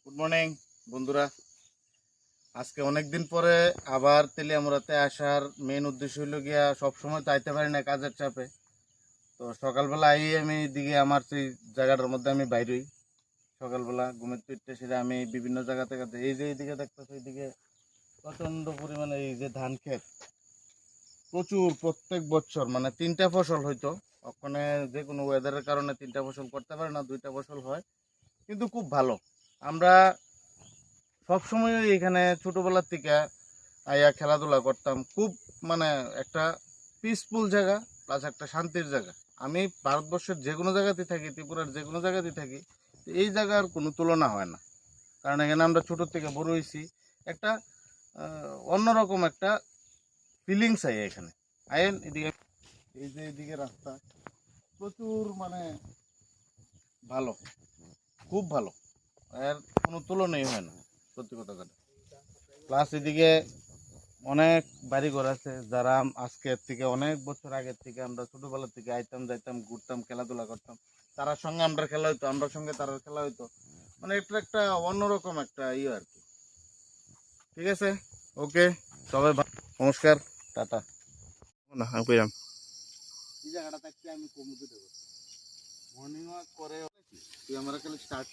Good morning বন্ধুরা। আজকে অনেকদিন পরে আবার তেলিয়ামুড়াতে আসার মেন উদ্দেশ্য হইল গিয়া, সবসময় তো আইতে পারি না কাজের চাপে। তো সকালবেলা আই আমি দিকে আমার সেই জায়গাটার মধ্যে আমি বাইরই। সকালবেলা ঘুমের পিঠতে সেটা আমি বিভিন্ন জায়গা থেকে এই যে এইদিকে দেখতেছি, এইদিকে প্রচণ্ড পরিমাণে এই যে ধান ক্ষেত, প্রচুর প্রত্যেক বছর মানে 3টা ফসল হইতো। ওখানে যে কোনো ওয়েদারের কারণে 3টা ফসল করতে পারে না, 2টা ফসল হয়, কিন্তু খুব ভালো। আমরা সবসময় এখানে ছোটবেলার থেকে আইয়া খেলাধুলা করতাম। খুব মানে একটা পিসফুল জায়গা, প্লাস একটা শান্তির জায়গা। আমি ভারতবর্ষের যে কোনো জায়গাতে থাকি, ত্রিপুরার যে কোনো জায়গাতে থাকি, তো এই জায়গার কোনো তুলনা হয় না। কারণ এখানে আমরা ছোটোর থেকে বড় হয়েছি, একটা অন্যরকম একটা ফিলিংস আই এখানে। আয়েন এদিকে, এই যে এদিকে রাস্তা প্রচুর মানে ভালো, খুব ভালো, এর কোনো তুলনাই হয় না, সত্যি কথা কথা। প্লাস এদিকে অনেক বাড়িঘর আছে, যারা আজকের থেকে অনেক বছর আগের থেকে আমরা ছোটবেলা থেকে আইতাম যাইতাম, ঘুরতাম, খেলাধুলা করতাম। তার সঙ্গে আমরা খেলা হইতো, আমরা সঙ্গে তার খেলা হইতো। মানে এটা একটা অন্যরকম একটা ইয়ে আর কি। ঠিক আছে, ওকে, সবাই নমস্কার, টাটা। না আমি কইলাম এই জায়গাটা থাকতে আমি কমুতে দেবো, মর্নিং ওয়াক করে তুই আমরা খালি স্টার্ট